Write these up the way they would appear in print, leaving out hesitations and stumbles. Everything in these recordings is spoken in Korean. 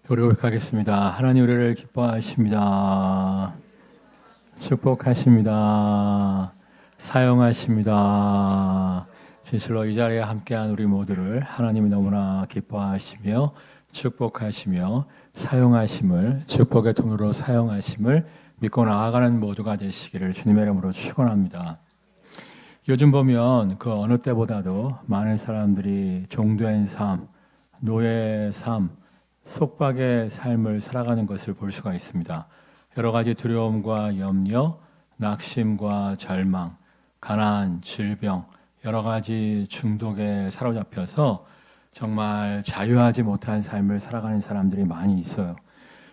우리 고백하겠습니다. 하나님 우리를 기뻐하십니다. 축복하십니다. 사용하십니다. 진실로 이 자리에 함께한 우리 모두를 하나님이 너무나 기뻐하시며 축복하시며 사용하심을, 축복의 통로로 사용하심을 믿고 나아가는 모두가 되시기를 주님의 이름으로 축원합니다. 요즘 보면 그 어느 때보다도 많은 사람들이 종된 삶, 노예의 삶, 속박의 삶을 살아가는 것을 볼 수가 있습니다. 여러 가지 두려움과 염려, 낙심과 절망, 가난, 질병, 여러 가지 중독에 사로잡혀서 정말 자유하지 못한 삶을 살아가는 사람들이 많이 있어요.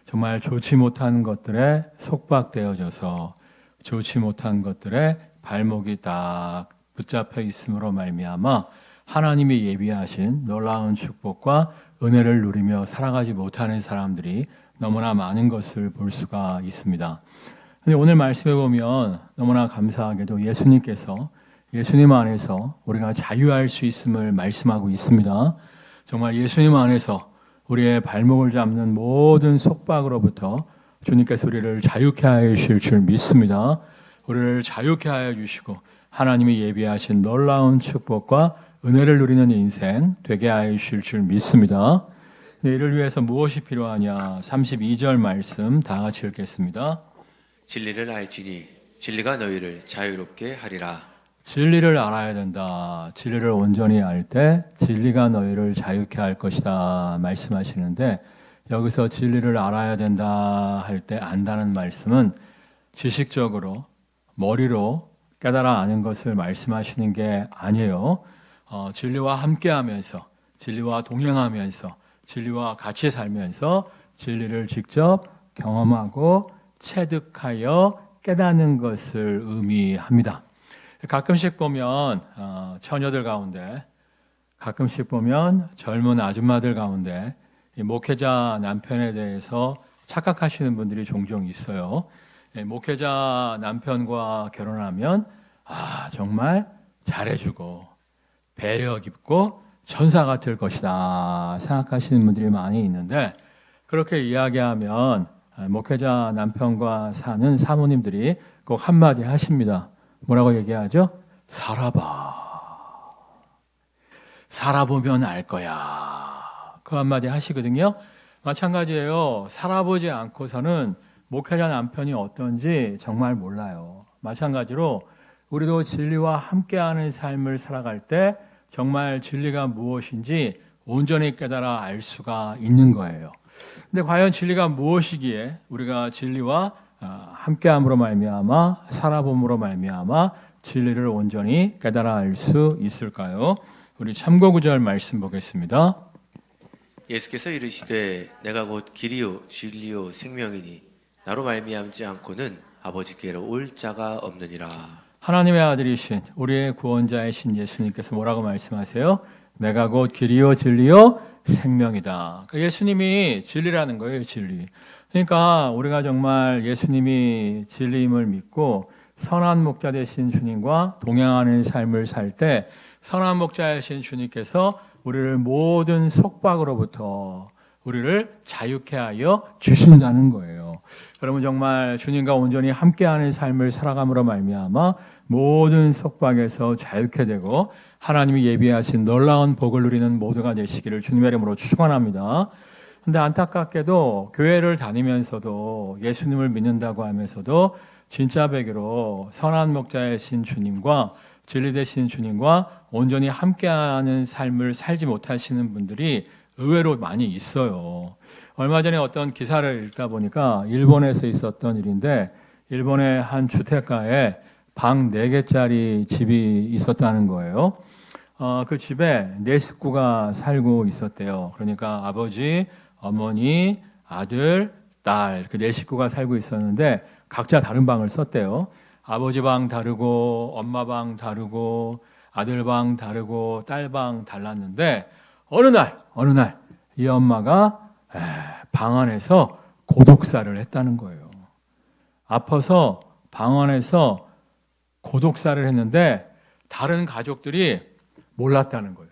정말 좋지 못한 것들에 속박되어져서 좋지 못한 것들에 발목이 딱 붙잡혀 있음으로 말미암아 하나님이 예비하신 놀라운 축복과 은혜를 누리며 살아가지 못하는 사람들이 너무나 많은 것을 볼 수가 있습니다. 근데 오늘 말씀에 보면 너무나 감사하게도 예수님께서 예수님 안에서 우리가 자유할 수 있음을 말씀하고 있습니다. 정말 예수님 안에서 우리의 발목을 잡는 모든 속박으로부터 주님께서 우리를 자유케 하여 주실 줄 믿습니다. 우리를 자유케 하여 주시고 하나님이 예비하신 놀라운 축복과 은혜를 누리는 인생 되게 하여 주실 줄 믿습니다. 이를 위해서 무엇이 필요하냐? 32절 말씀 다 같이 읽겠습니다. 진리를 알지니 진리가 너희를 자유롭게 하리라. 진리를 알아야 된다. 진리를 온전히 알 때 진리가 너희를 자유케 할 것이다 말씀하시는데, 여기서 진리를 알아야 된다 할 때 안다는 말씀은 지식적으로 머리로 깨달아 아는 것을 말씀하시는 게 아니에요. 진리와 함께하면서, 진리와 동행하면서, 진리와 같이 살면서 진리를 직접 경험하고 체득하여 깨닫는 것을 의미합니다. 가끔씩 보면 처녀들 가운데, 가끔씩 보면 젊은 아줌마들 가운데 목회자 남편에 대해서 착각하시는 분들이 종종 있어요. 목회자 남편과 결혼하면 정말 잘해주고 배려 깊고 천사 같을 것이다 생각하시는 분들이 많이 있는데, 그렇게 이야기하면 목회자 남편과 사는 사모님들이 꼭 한마디 하십니다. 뭐라고 얘기하죠? 살아보면 알 거야. 그 한마디 하시거든요. 마찬가지예요. 살아보지 않고서는 목회자 남편이 어떤지 정말 몰라요. 마찬가지로 우리도 진리와 함께하는 삶을 살아갈 때 정말 진리가 무엇인지 온전히 깨달아 알 수가 있는 거예요. 근데 과연 진리가 무엇이기에 우리가 진리와 함께함으로 말미암아 살아봄으로 말미암아 진리를 온전히 깨달아 알 수 있을까요? 우리 참고구절 말씀 보겠습니다. 예수께서 이르시되 내가 곧 길이요 진리요 생명이니 나로 말미암지 않고는 아버지께로 올 자가 없느니라. 하나님의 아들이신 우리의 구원자이신 예수님께서 뭐라고 말씀하세요? 내가 곧 길이요 진리요 생명이다. 그러니까 예수님이 진리라는 거예요. 진리. 그러니까 우리가 정말 예수님이 진리임을 믿고 선한 목자 되신 주님과 동행하는 삶을 살 때 선한 목자이신 주님께서 우리를 모든 속박으로부터 우리를 자유케 하여 주신다는 거예요. 그러면 정말 주님과 온전히 함께하는 삶을 살아감으로 말미암아 모든 속박에서 자유케 되고 하나님이 예비하신 놀라운 복을 누리는 모두가 되시기를 주님의 이름으로 축원합니다. 근데 안타깝게도 교회를 다니면서도 예수님을 믿는다고 하면서도 진짜 배교로 선한 목자이신 주님과 진리 되신 주님과 온전히 함께하는 삶을 살지 못하시는 분들이 의외로 많이 있어요. 얼마 전에 어떤 기사를 읽다 보니까 일본에서 있었던 일인데, 일본의 한 주택가에 방 4개짜리 집이 있었다는 거예요. 그 집에 4식구가 살고 있었대요. 그러니까 아버지, 어머니, 아들, 딸 이렇게 4식구가 살고 있었는데 각자 다른 방을 썼대요. 아버지 방 다르고 엄마 방 다르고 아들 방 다르고 딸 방 달랐는데 어느 날 이 엄마가 방 안에서 고독사를 했다는 거예요. 아파서 방 안에서 고독사를 했는데 다른 가족들이 몰랐다는 거예요.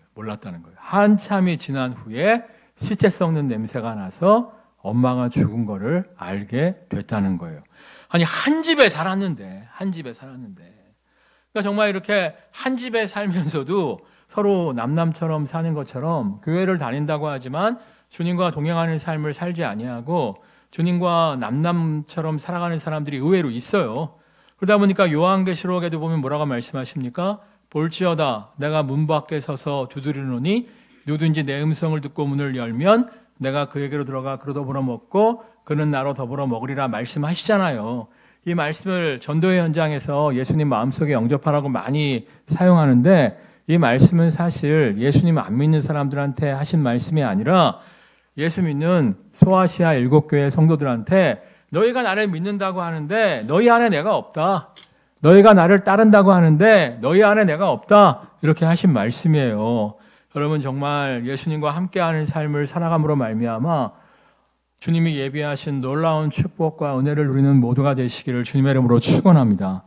한참이 지난 후에 시체 썩는 냄새가 나서 엄마가 죽은 거를 알게 됐다는 거예요. 아니, 한 집에 살았는데. 그러니까 정말 이렇게 한 집에 살면서도 서로 남남처럼 사는 것처럼 교회를 다닌다고 하지만 주님과 동행하는 삶을 살지 아니하고 주님과 남남처럼 살아가는 사람들이 의외로 있어요. 그러다 보니까 요한계시록에도 보면 뭐라고 말씀하십니까? 볼지어다 내가 문 밖에 서서 두드리노니 누구든지 내 음성을 듣고 문을 열면 내가 그에게로 들어가 그로 더불어 먹고 그는 나로 더불어 먹으리라 말씀하시잖아요. 이 말씀을 전도의 현장에서 예수님 마음속에 영접하라고 많이 사용하는데 이 말씀은 사실 예수님 안 믿는 사람들한테 하신 말씀이 아니라 예수 믿는 소아시아 7교회 성도들한테 너희가 나를 믿는다고 하는데 너희 안에 내가 없다. 너희가 나를 따른다고 하는데 너희 안에 내가 없다. 이렇게 하신 말씀이에요. 여러분 정말 예수님과 함께하는 삶을 살아감으로 말미암아 주님이 예비하신 놀라운 축복과 은혜를 누리는 모두가 되시기를 주님의 이름으로 축원합니다.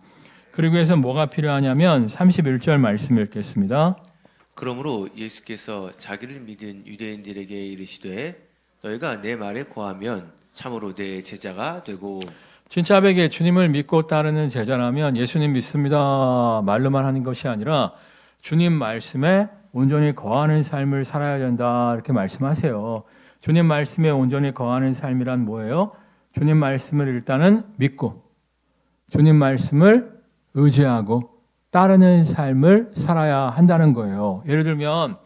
그리고 해서 뭐가 필요하냐면 31절 말씀 읽겠습니다. 그러므로 예수께서 자기를 믿은 유대인들에게 이르시되 너희가 내 말에 거하면 참으로 내 제자가 되고. 진짜백에 주님을 믿고 따르는 제자라면 예수님 믿습니다 말로만 하는 것이 아니라 주님 말씀에 온전히 거하는 삶을 살아야 된다 이렇게 말씀하세요. 주님 말씀에 온전히 거하는 삶이란 뭐예요? 주님 말씀을 일단은 믿고 주님 말씀을 의지하고 따르는 삶을 살아야 한다는 거예요. 예를 들면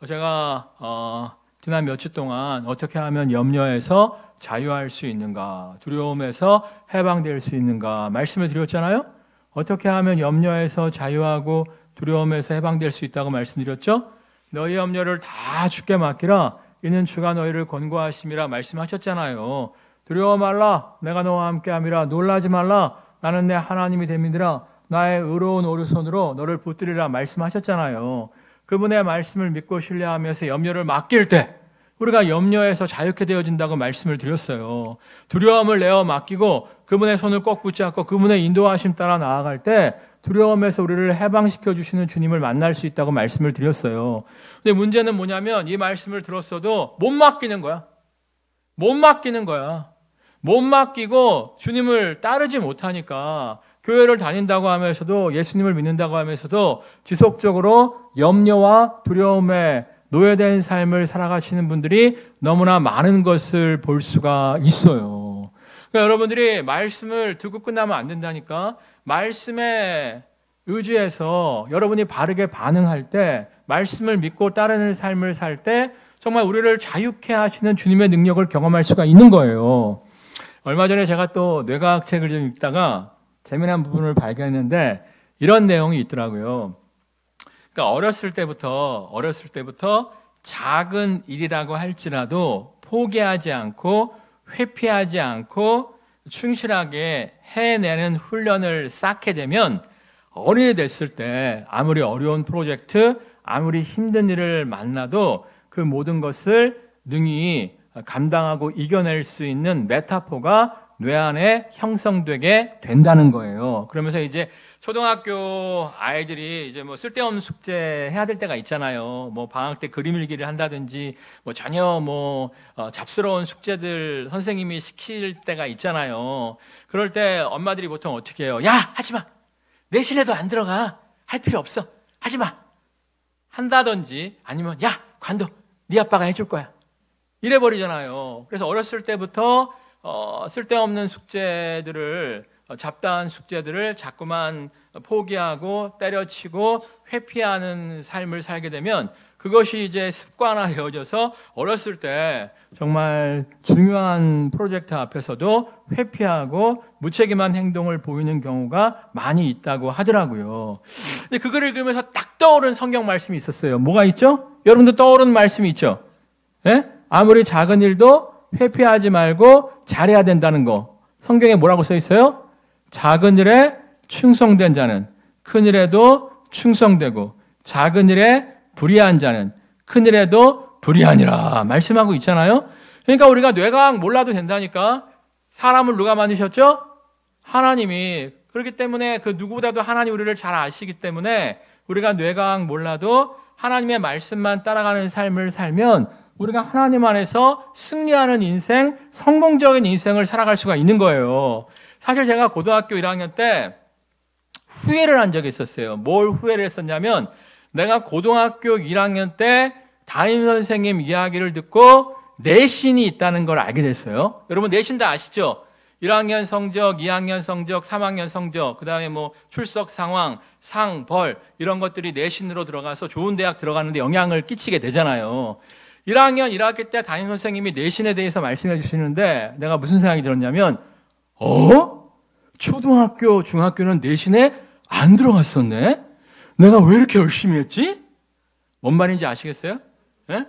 제가 지난 몇 주 동안 어떻게 하면 염려에서 자유할 수 있는가, 두려움에서 해방될 수 있는가 말씀을 드렸잖아요. 어떻게 하면 염려에서 자유하고 두려움에서 해방될 수 있다고 말씀드렸죠. 너희 염려를 다 주께 맡기라. 이는 주가 너희를 권고하심이라 말씀하셨잖아요. 두려워 말라. 내가 너와 함께함이라. 놀라지 말라. 나는 내 하나님이 됨이니라. 나의 의로운 오른손으로 너를 붙들리라 말씀하셨잖아요. 그분의 말씀을 믿고 신뢰하면서 염려를 맡길 때 우리가 염려에서 자유케 되어진다고 말씀을 드렸어요. 두려움을 내어 맡기고 그분의 손을 꼭 붙잡고 그분의 인도하심 따라 나아갈 때 두려움에서 우리를 해방시켜 주시는 주님을 만날 수 있다고 말씀을 드렸어요. 근데 문제는 뭐냐면 이 말씀을 들었어도 못 맡기는 거야. 못 맡기고 주님을 따르지 못하니까 교회를 다닌다고 하면서도 예수님을 믿는다고 하면서도 지속적으로 염려와 두려움에 노예된 삶을 살아가시는 분들이 너무나 많은 것을 볼 수가 있어요. 그러니까 여러분들이 말씀을 듣고 끝나면 안 된다니까. 말씀에 의지해서 여러분이 바르게 반응할 때 말씀을 믿고 따르는 삶을 살 때 정말 우리를 자유케 하시는 주님의 능력을 경험할 수가 있는 거예요. 얼마 전에 제가 또 뇌과학 책을 좀 읽다가 재미난 부분을 발견했는데 이런 내용이 있더라고요. 그러니까 어렸을 때부터 작은 일이라고 할지라도 포기하지 않고 회피하지 않고 충실하게 해내는 훈련을 쌓게 되면 어른이 됐을 때 아무리 어려운 프로젝트, 아무리 힘든 일을 만나도 그 모든 것을 능히 감당하고 이겨낼 수 있는 메타포가 뇌 안에 형성되게 된다는 거예요. 그러면서 이제 초등학교 아이들이 이제 뭐 쓸데없는 숙제 해야 될 때가 있잖아요. 뭐 방학 때 그림 일기를 한다든지 뭐 전혀 잡스러운 숙제들 선생님이 시킬 때가 있잖아요. 그럴 때 엄마들이 보통 어떻게 해요? 야, 하지 마. 내신에도 안 들어가. 할 필요 없어. 하지 마. 한다든지 아니면 야, 관둬. 네 아빠가 해줄 거야. 이래 버리잖아요. 그래서 어렸을 때부터 쓸데없는 숙제들을 잡다한 숙제들을 자꾸만 포기하고 때려치고 회피하는 삶을 살게 되면 그것이 이제 습관화되어져서 어렸을 때 정말 중요한 프로젝트 앞에서도 회피하고 무책임한 행동을 보이는 경우가 많이 있다고 하더라고요. 근데 그거를 읽으면서 딱 떠오른 성경 말씀이 있었어요. 뭐가 있죠? 여러분도 떠오르는 말씀이 있죠? 예? 아무리 작은 일도 회피하지 말고 잘해야 된다는 거. 성경에 뭐라고 써 있어요? 작은 일에 충성된 자는 큰 일에도 충성되고 작은 일에 불의한 자는 큰 일에도 불의하니라 말씀하고 있잖아요. 그러니까 우리가 뇌과학 몰라도 된다니까. 사람을 누가 만드셨죠? 하나님이. 그렇기 때문에 그 누구보다도 하나님 우리를 잘 아시기 때문에 우리가 뇌과학 몰라도 하나님의 말씀만 따라가는 삶을 살면 우리가 하나님 안에서 승리하는 인생, 성공적인 인생을 살아갈 수가 있는 거예요. 사실 제가 고등학교 1학년 때 후회를 한 적이 있었어요. 뭘 후회를 했었냐면 내가 고등학교 1학년 때 담임 선생님 이야기를 듣고 내신이 있다는 걸 알게 됐어요. 여러분 내신 다 아시죠? 1학년 성적, 2학년 성적, 3학년 성적, 그 다음에 뭐 출석 상황, 상, 벌 이런 것들이 내신으로 들어가서 좋은 대학 들어가는데 영향을 끼치게 되잖아요. 1학년 1학기 때 담임 선생님이 내신에 대해서 말씀해 주시는데 내가 무슨 생각이 들었냐면 초등학교, 중학교는 내신에 안 들어갔었네? 내가 왜 이렇게 열심히 했지? 뭔 말인지 아시겠어요? 예?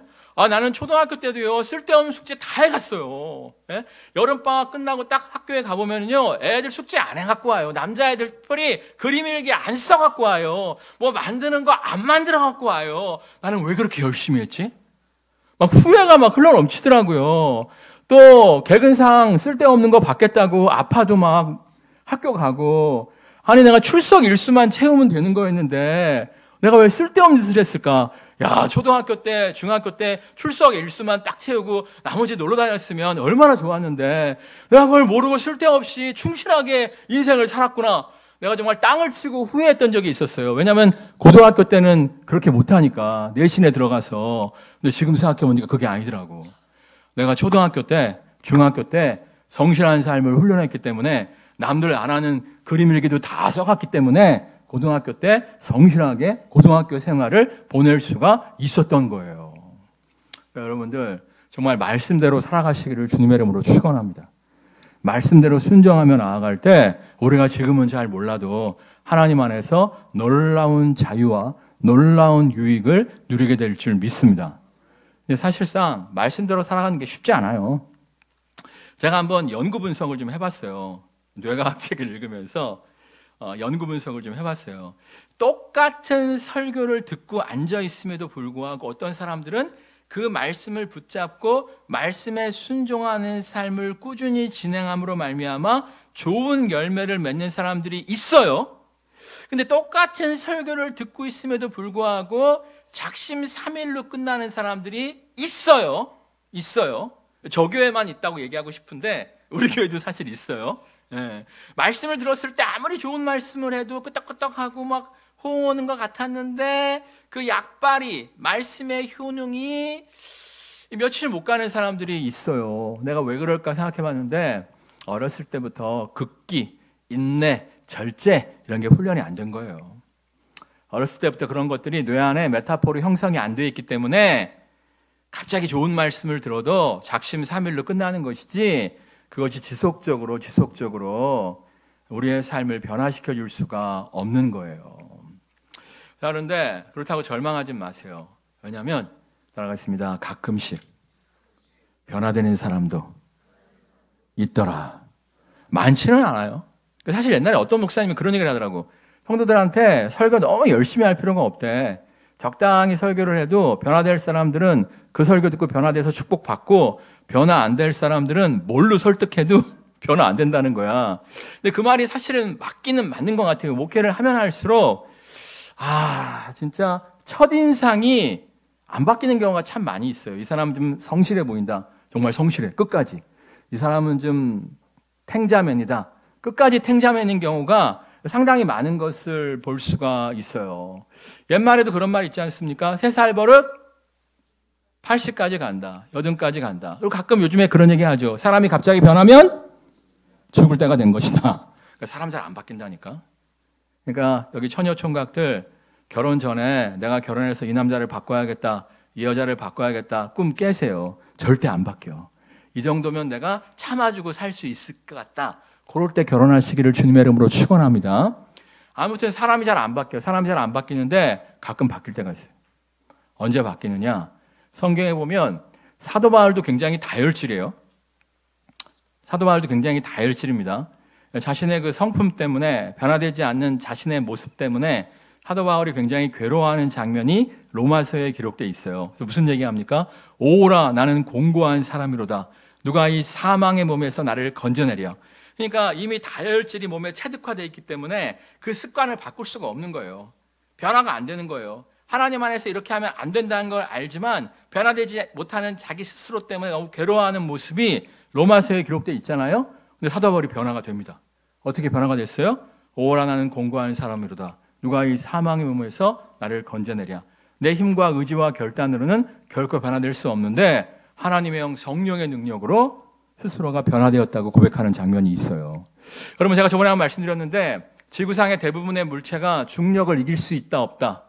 나는 초등학교 때도요, 쓸데없는 숙제 다 해갔어요. 예? 여름방학 끝나고 딱 학교에 가보면요, 애들 숙제 안 해갖고 와요. 남자애들 특별히 그림 일기 안 써갖고 와요. 뭐 만드는 거 안 만들어갖고 와요. 나는 왜 그렇게 열심히 했지? 막 후회가 막 흘러넘치더라고요. 또 개근상 쓸데없는 거 받겠다고 아파도 막 학교 가고, 아니 내가 출석 일수만 채우면 되는 거였는데 내가 왜 쓸데없는 짓을 했을까? 야, 초등학교 때, 중학교 때 출석 일수만 딱 채우고 나머지 놀러 다녔으면 얼마나 좋았는데 내가 그걸 모르고 쓸데없이 충실하게 인생을 살았구나. 내가 정말 땅을 치고 후회했던 적이 있었어요. 왜냐하면 고등학교 때는 그렇게 못하니까 내신에 들어가서. 근데 지금 생각해보니까 그게 아니더라고. 내가 초등학교 때, 중학교 때 성실한 삶을 훈련했기 때문에 남들 안 하는 그림 일기도 다 써갔기 때문에 고등학교 때 성실하게 고등학교 생활을 보낼 수가 있었던 거예요. 여러분들 정말 말씀대로 살아가시기를 주님의 이름으로 축원합니다. 말씀대로 순종하며 나아갈 때 우리가 지금은 잘 몰라도 하나님 안에서 놀라운 자유와 놀라운 유익을 누리게 될 줄 믿습니다. 근데 사실상 말씀대로 살아가는 게 쉽지 않아요. 제가 한번 연구 분석을 좀 해봤어요. 뇌과학 책을 읽으면서 연구 분석을 좀 해봤어요. 똑같은 설교를 듣고 앉아 있음에도 불구하고 어떤 사람들은 그 말씀을 붙잡고 말씀에 순종하는 삶을 꾸준히 진행함으로 말미암아 좋은 열매를 맺는 사람들이 있어요. 근데 똑같은 설교를 듣고 있음에도 불구하고 작심삼일로 끝나는 사람들이 있어요. 저 교회만 있다고 얘기하고 싶은데 우리 교회도 사실 있어요. 예. 말씀을 들었을 때 아무리 좋은 말씀을 해도 끄떡끄떡하고 막 호응 오는 것 같았는데 그 약발이 말씀의 효능이 며칠 못 가는 사람들이 있어요. 내가 왜 그럴까 생각해 봤는데 어렸을 때부터 극기, 인내, 절제 이런 게 훈련이 안 된 거예요. 어렸을 때부터 그런 것들이 뇌 안에 메타포로 형성이 안 돼 있기 때문에 갑자기 좋은 말씀을 들어도 작심삼일로 끝나는 것이지 그것이 지속적으로 우리의 삶을 변화시켜 줄 수가 없는 거예요. 자, 그런데 그렇다고 절망하지 마세요. 왜냐하면 따라가겠습니다. 가끔씩 변화되는 사람도 있더라. 많지는 않아요. 사실 옛날에 어떤 목사님이 그런 얘기를 하더라고. 성도들한테 설교 너무 열심히 할 필요가 없대. 적당히 설교를 해도 변화될 사람들은 그 설교 듣고 변화돼서 축복받고 변화 안 될 사람들은 뭘로 설득해도 변화 안 된다는 거야. 근데 그 말이 사실은 맞기는 맞는 것 같아요. 목회를 하면 할수록 진짜 첫인상이 안 바뀌는 경우가 참 많이 있어요. 이 사람은 좀 성실해 보인다. 정말 성실해. 끝까지. 이 사람은 좀 탱자맨이다. 끝까지 탱자맨인 경우가 상당히 많은 것을 볼 수가 있어요. 옛말에도 그런 말 있지 않습니까? 3살 버릇 80까지 간다. 80까지 간다. 그리고 가끔 요즘에 그런 얘기 하죠. 사람이 갑자기 변하면 죽을 때가 된 것이다. 그러니까 사람 잘 안 바뀐다니까. 그러니까 여기 처녀 총각들 결혼 전에 내가 결혼해서 이 남자를 바꿔야겠다. 이 여자를 바꿔야겠다. 꿈 깨세요. 절대 안 바뀌어. 이 정도면 내가 참아주고 살 수 있을 것 같다. 그럴 때 결혼하시기를 주님의 이름으로 축원합니다. 아무튼 사람이 잘 안 바뀌어요. 사람이 잘 안 바뀌는데 가끔 바뀔 때가 있어요. 언제 바뀌느냐? 성경에 보면 사도 바울도 굉장히 다혈질이에요. 사도 바울도 굉장히 다혈질입니다. 자신의 그 성품 때문에 변화되지 않는 자신의 모습 때문에 사도 바울이 굉장히 괴로워하는 장면이 로마서에 기록되어 있어요. 그래서 무슨 얘기합니까? 오라 나는 공고한 사람이로다. 누가 이 사망의 몸에서 나를 건져내랴. 그러니까 이미 다혈질이 몸에 체득화되어 있기 때문에 그 습관을 바꿀 수가 없는 거예요. 변화가 안 되는 거예요. 하나님 안에서 이렇게 하면 안 된다는 걸 알지만 변화되지 못하는 자기 스스로 때문에 너무 괴로워하는 모습이 로마서에 기록되어 있잖아요. 근데 사도 바울이 변화가 됩니다. 어떻게 변화가 됐어요? 오라 나는 공고한 사람이로다. 누가 이 사망의 몸에서 나를 건져내랴. 내 힘과 의지와 결단으로는 결코 변화될 수 없는데 하나님의 영 성령의 능력으로 스스로가 변화되었다고 고백하는 장면이 있어요. 여러분, 제가 저번에 한번 말씀드렸는데 지구상의 대부분의 물체가 중력을 이길 수 있다 없다?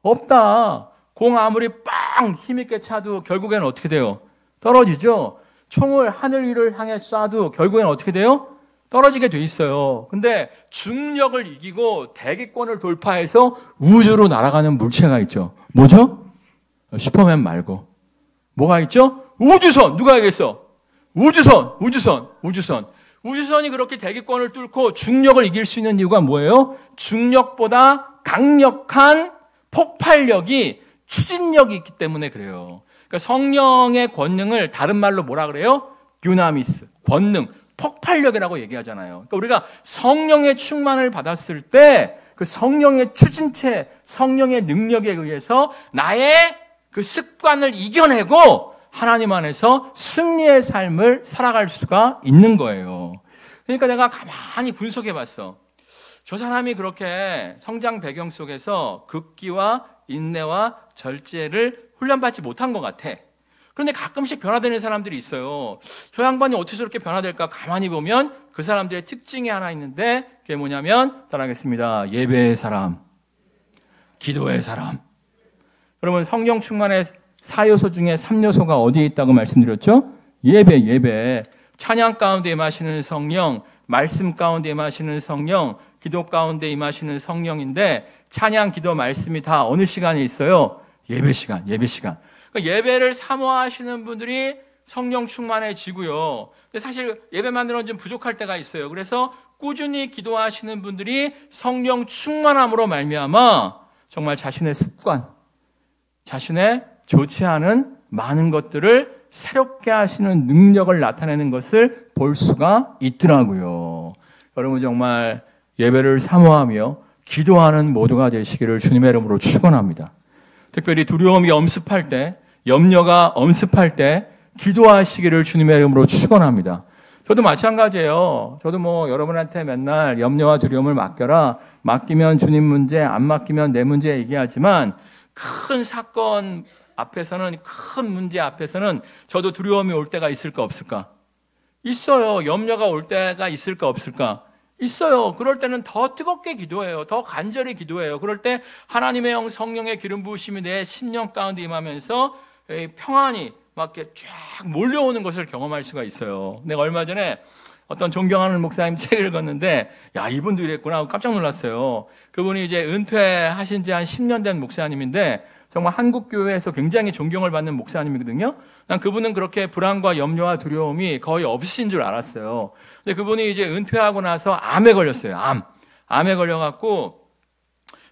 없다. 공 아무리 빵 힘있게 차도 결국에는 어떻게 돼요? 떨어지죠. 총을 하늘 위를 향해 쏴도 결국에는 어떻게 돼요? 떨어지게 돼 있어요. 근데 중력을 이기고 대기권을 돌파해서 우주로 날아가는 물체가 있죠. 뭐죠? 슈퍼맨 말고 뭐가 있죠? 우주선. 누가 알겠어? 우주선이 그렇게 대기권을 뚫고 중력을 이길 수 있는 이유가 뭐예요? 중력보다 강력한 폭발력이 추진력이 있기 때문에 그래요. 그러니까 성령의 권능을 다른 말로 뭐라 그래요? 듀나미스, 권능, 폭발력이라고 얘기하잖아요. 그러니까 우리가 성령의 충만을 받았을 때 그 성령의 추진체, 성령의 능력에 의해서 나의 그 습관을 이겨내고 하나님 안에서 승리의 삶을 살아갈 수가 있는 거예요. 그러니까 내가 가만히 분석해 봤어. 저 사람이 그렇게 성장 배경 속에서 극기와 인내와 절제를 훈련받지 못한 것 같아. 그런데 가끔씩 변화되는 사람들이 있어요. 저 양반이 어떻게 저렇게 변화될까 가만히 보면 그 사람들의 특징이 하나 있는데 그게 뭐냐면 따라하겠습니다. 예배의 사람, 기도의 사람. 여러분, 성령 충만의 4요소 중에 3요소가 어디에 있다고 말씀드렸죠? 예배. 찬양 가운데 임하시는 성령, 말씀 가운데 임하시는 성령, 기도 가운데 임하시는 성령인데 찬양, 기도, 말씀이 다 어느 시간에 있어요? 예배 시간. 그러니까 예배를 사모하시는 분들이 성령 충만해지고요. 근데 사실 예배만으로는 좀 부족할 때가 있어요. 그래서 꾸준히 기도하시는 분들이 성령 충만함으로 말미암아 정말 자신의 습관, 자신의 좋지 않은 많은 것들을 새롭게 하시는 능력을 나타내는 것을 볼 수가 있더라고요. 여러분, 정말 예배를 사모하며 기도하는 모두가 되시기를 주님의 이름으로 축원합니다. 특별히 두려움이 엄습할 때, 염려가 엄습할 때 기도하시기를 주님의 이름으로 축원합니다. 저도 마찬가지예요. 저도 여러분한테 맨날 염려와 두려움을 맡겨라. 맡기면 주님 문제, 안 맡기면 내 문제 얘기하지만 큰 사건 앞에서는, 큰 문제 앞에서는 저도 두려움이 올 때가 있을까 없을까? 있어요. 염려가 올 때가 있을까 없을까? 있어요. 그럴 때는 더 뜨겁게 기도해요. 더 간절히 기도해요. 그럴 때 하나님의 영 성령의 기름 부으심이 내 심령 가운데 임하면서 평안이 막 이렇게 쫙 몰려오는 것을 경험할 수가 있어요. 내가 얼마 전에 어떤 존경하는 목사님 책을 읽었는데, 야, 이분도 이랬구나 하고 깜짝 놀랐어요. 그분이 이제 은퇴하신 지 한 10년 된 목사님인데 정말 한국교회에서 굉장히 존경을 받는 목사님이거든요. 난 그분은 그렇게 불안과 염려와 두려움이 거의 없으신 줄 알았어요. 근데 그분이 이제 은퇴하고 나서 암에 걸렸어요. 암에 걸려갖고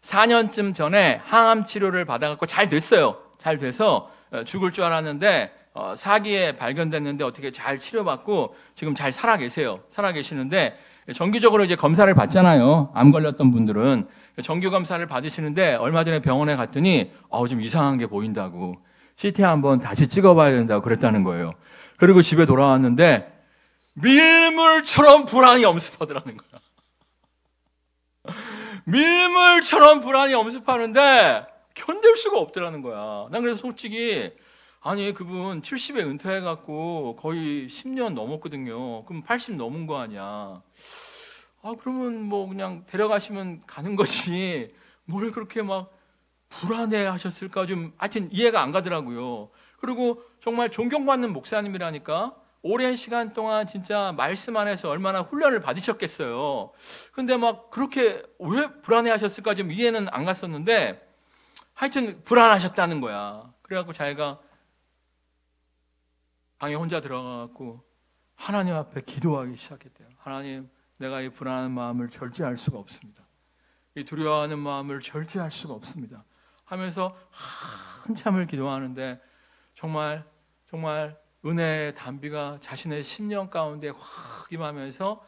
4년쯤 전에 항암 치료를 받아갖고 잘 됐어요. 잘 돼서 죽을 줄 알았는데 사기에 발견됐는데 어떻게 잘 치료받고 지금 잘 살아 계시는데 정기적으로 이제 검사를 받잖아요. 암 걸렸던 분들은 정규 검사를 받으시는데 얼마 전에 병원에 갔더니 좀 이상한 게 보인다고, CT 한번 다시 찍어봐야 된다고 그랬다는 거예요. 그리고 집에 돌아왔는데 밀물처럼 불안이 엄습하더라는 거야. 밀물처럼 불안이 엄습하는데 견딜 수가 없더라는 거야. 난 그래서 솔직히 아니, 그분 70에 은퇴해갖고 거의 10년 넘었거든요. 그럼 80 넘은 거 아니야. 그러면 그냥 데려가시면 가는 거지. 뭘 그렇게 막 불안해 하셨을까? 좀 하여튼 이해가 안 가더라고요. 그리고 정말 존경받는 목사님이라니까 오랜 시간 동안 진짜 말씀 안에서 얼마나 훈련을 받으셨겠어요. 근데 막 그렇게 왜 불안해 하셨을까? 좀 이해는 안 갔었는데 하여튼 불안하셨다는 거야. 그래갖고 자기가 방에 혼자 들어가갖고 하나님 앞에 기도하기 시작했대요. 하나님, 내가 이 불안한 마음을 절제할 수가 없습니다. 이 두려워하는 마음을 절제할 수가 없습니다. 하면서 한참을 기도하는데 정말 은혜의 단비가 자신의 심령 가운데 확 임하면서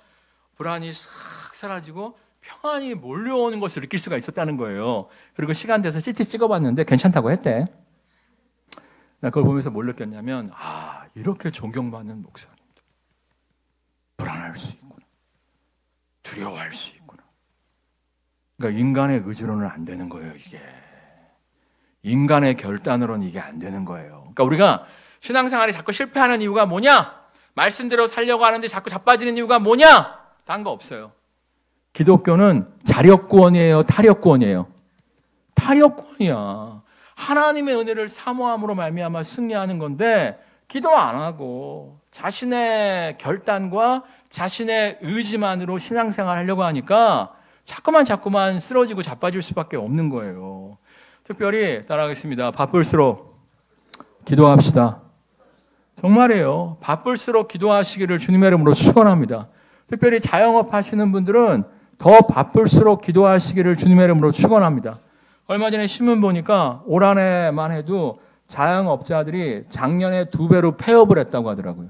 불안이 싹 사라지고 평안이 몰려오는 것을 느낄 수가 있었다는 거예요. 그리고 시간 돼서 CT 찍어봤는데 괜찮다고 했대. 나 그걸 보면서 뭘 느꼈냐면 이렇게 존경받는 목사님들 불안할 수 있구나. 두려워할 수 있구나. 그러니까 인간의 의지로는 안 되는 거예요. 이게 인간의 결단으로는 이게 안 되는 거예요. 그러니까 우리가 신앙생활이 자꾸 실패하는 이유가 뭐냐? 말씀대로 살려고 하는데 자꾸 자빠지는 이유가 뭐냐? 딴 거 없어요. 기독교는 자력구원이에요? 타력구원이에요? 타력구원이야. 하나님의 은혜를 사모함으로 말미암아 승리하는 건데 기도 안 하고 자신의 결단과 자신의 의지만으로 신앙생활 하려고 하니까 자꾸만 쓰러지고 자빠질 수밖에 없는 거예요. 특별히 따라하겠습니다. 바쁠수록 기도합시다. 정말이에요. 바쁠수록 기도하시기를 주님의 이름으로 축원합니다. 특별히 자영업 하시는 분들은 더 바쁠수록 기도하시기를 주님의 이름으로 축원합니다. 얼마 전에 신문 보니까 올 한 해만 해도 자영업자들이 작년에 2배로 폐업을 했다고 하더라고요.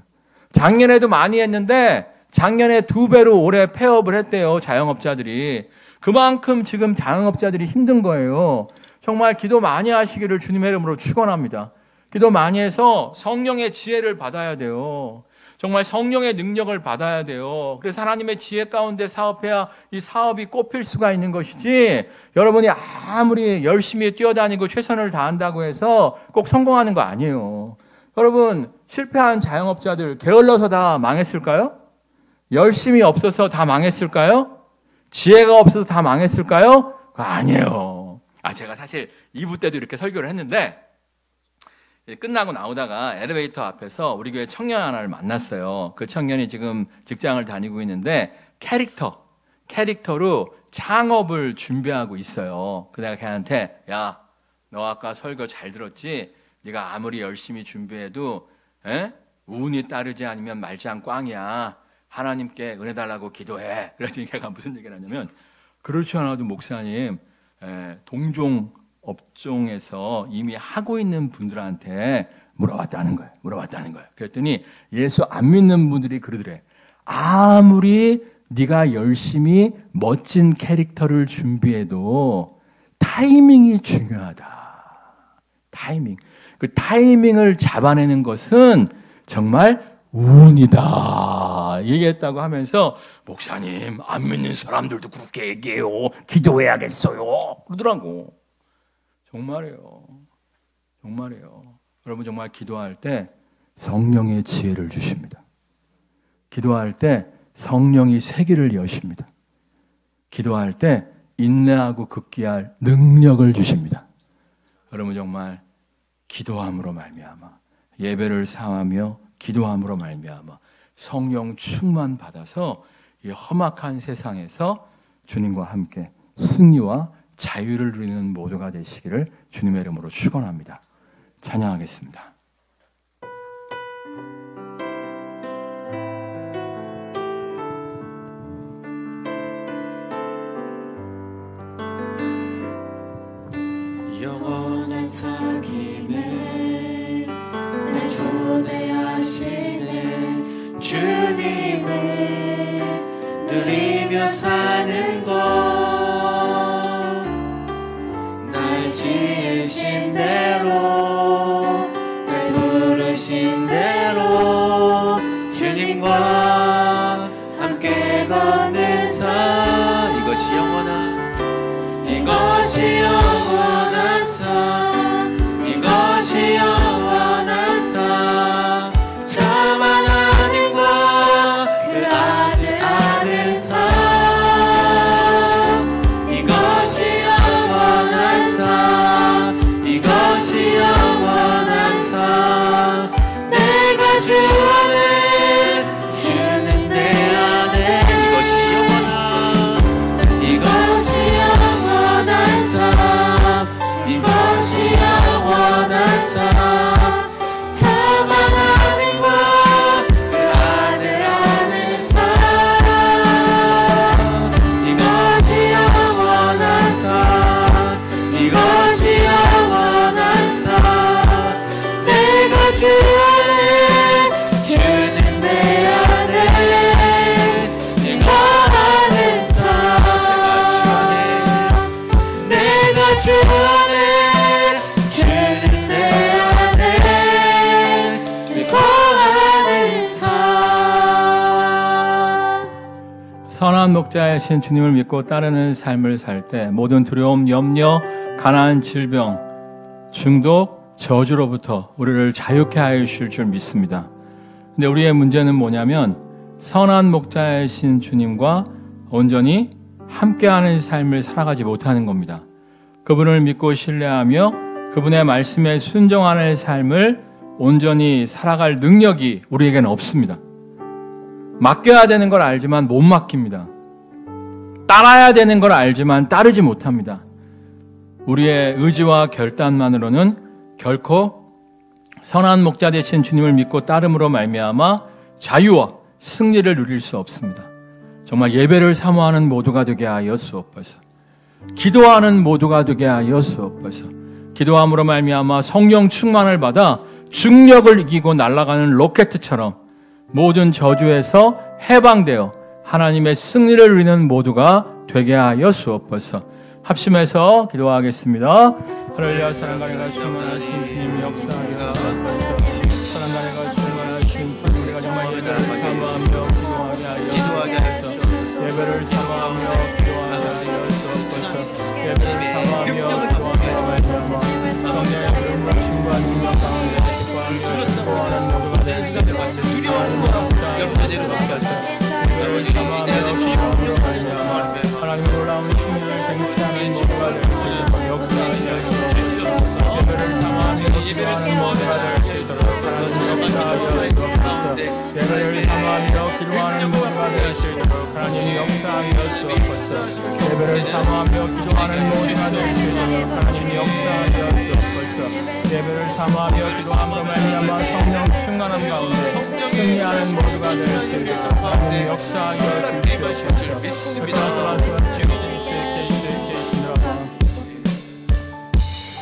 작년에도 많이 했는데 작년에 2배로 올해 폐업을 했대요. 자영업자들이. 그만큼 지금 자영업자들이 힘든 거예요. 정말 기도 많이 하시기를 주님의 이름으로 축원합니다. 기도 많이 해서 성령의 지혜를 받아야 돼요. 정말 성령의 능력을 받아야 돼요. 그래서 하나님의 지혜 가운데 사업해야 이 사업이 꽃필 수가 있는 것이지, 여러분이 아무리 열심히 뛰어다니고 최선을 다한다고 해서 꼭 성공하는 거 아니에요. 여러분, 실패한 자영업자들 게을러서 다 망했을까요? 열심이 없어서 다 망했을까요? 지혜가 없어서 다 망했을까요? 아니에요. 제가 사실 2부 때도 이렇게 설교를 했는데 끝나고 나오다가 엘리베이터 앞에서 우리 교회 청년 하나를 만났어요. 그 청년이 지금 직장을 다니고 있는데 캐릭터로 창업을 준비하고 있어요. 그래서 내가 걔한테, 야, 너 아까 설교 잘 들었지? 네가 아무리 열심히 준비해도 운이 따르지 않으면 말짱 꽝이야. 하나님께 은혜 달라고 기도해. 그랬더니 걔가 무슨 얘기를 하냐면, 그렇지 않아도 목사님, 동종 업종에서 이미 하고 있는 분들한테 물어봤다는 거예요. 그랬더니 예수 안 믿는 분들이 그러더래. 아무리 네가 열심히 멋진 캐릭터를 준비해도 타이밍이 중요하다. 타이밍. 그 타이밍을 잡아내는 것은 정말 운이다. 얘기했다고 하면서, 목사님, 안 믿는 사람들도 그렇게 얘기해요. 기도해야겠어요. 그러더라고. 정말이에요. 여러분, 정말 기도할 때 성령의 지혜를 주십니다. 기도할 때 성령이 세기를 여십니다. 기도할 때 인내하고 극기할 능력을 주십니다. 여러분, 정말 기도함으로 말미암아, 예배를 사하며 기도함으로 말미암아 성령 충만 받아서 이 험악한 세상에서 주님과 함께 승리와 자유를 누리는 모두가 되시기를 주님의 이름으로 축원합니다. 찬양하겠습니다. 영원한 사귐에 날 초대하시는 주님을 누리며 사는 것, 날 지으신 대로, 날 부르신 대로 주님과 함께 걷는 삶, 이것이 영원한 삶, 이것이 영원한 삶, 참 하나님과 그 아들 아는 삶. 선한 목자이신 주님을 믿고 따르는 삶을 살 때 모든 두려움, 염려, 가난, 질병, 중독, 저주로부터 우리를 자유케 하여 주실 줄 믿습니다. 근데 우리의 문제는 뭐냐면 선한 목자이신 주님과 온전히 함께하는 삶을 살아가지 못하는 겁니다. 그분을 믿고 신뢰하며 그분의 말씀에 순종하는 삶을 온전히 살아갈 능력이 우리에게는 없습니다. 맡겨야 되는 걸 알지만 못 맡깁니다. 따라야 되는 걸 알지만 따르지 못합니다. 우리의 의지와 결단만으로는 결코 선한 목자 되신 주님을 믿고 따름으로 말미암아 자유와 승리를 누릴 수 없습니다. 정말 예배를 사모하는 모두가 되게 하여 주옵소서. 기도하는 모두가 되게 하여 주옵소서. 기도함으로 말미암아 성령 충만을 받아 중력을 이기고 날아가는 로켓처럼 모든 저주에서 해방되어 하나님의 승리를 누리는 모두가 되게 하여 주옵소서. 합심해서 기도하겠습니다. 할렐루야. 사랑가리가 충만하신 주님 역사하여 주옵소서. 사랑가리가 충만하신 주님 우리가 정말 예배를 사모하며 기도하게 하여 주옵소서. 예배를 사모하며 기도하게 하여 주옵소서. 예배를 사모하며 기도하며 말미암아 성령의 부름으로 신과 능력 가운데 기뻐하며 기도하는 모두가 될 수 있도록 하나님의 역사에 예배를 사모하며 기도하며 말미암아 하나님의 놀라운 승리를 쟁취하는 모두가 될 수 있도록 역사하여 주옵소서. 예배를 사모하며 기도하는 모두가 될 수 있도록 하나님 역사하여 주옵소서. 예배를 사모하며 기도하는 모두가 될 수 있도록 하나님 역사하여 주옵소서. 예배를 사모하며 기도하는 모두가 될 수 있도록 하나님 역사하여 주옵소서. 예배를 사모하며 기도함으로 말미암아 성령 충만함 가운데 승리하는 모두가 될 수 있도록 하나님 역사하여 주옵소서.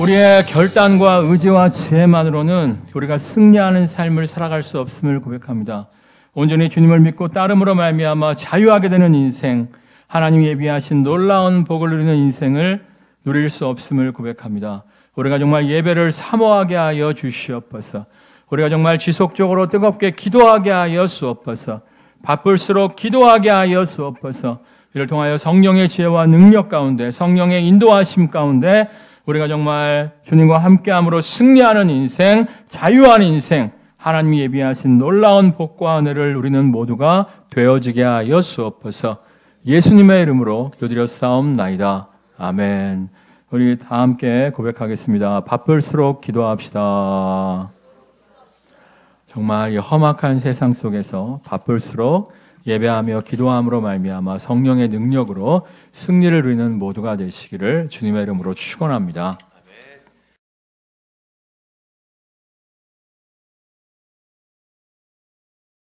우리의 결단과 의지와 지혜만으로는 우리가 승리하는 삶을 살아갈 수 없음을 고백합니다. 온전히 주님을 믿고 따름으로 말미암아 자유하게 되는 인생, 하나님이 예비하신 놀라운 복을 누리는 인생을 누릴 수 없음을 고백합니다. 우리가 정말 예배를 사모하게 하여 주시옵소서. 우리가 정말 지속적으로 뜨겁게 기도하게 하여 주옵소서. 바쁠수록 기도하게 하여 주옵소서. 이를 통하여 성령의 지혜와 능력 가운데 성령의 인도하심 가운데 우리가 정말 주님과 함께함으로 승리하는 인생, 자유한 인생, 하나님이 예비하신 놀라운 복과 은혜를 누리는 모두가 되어지게 하여 주옵소서. 예수님의 이름으로 기도드렸사옵나이다. 아멘. 우리 다 함께 고백하겠습니다. 바쁠수록 기도합시다. 정말 이 험악한 세상 속에서 바쁠수록 예배하며 기도함으로 말미암아 성령의 능력으로 승리를 누리는 모두가 되시기를 주님의 이름으로 축원합니다.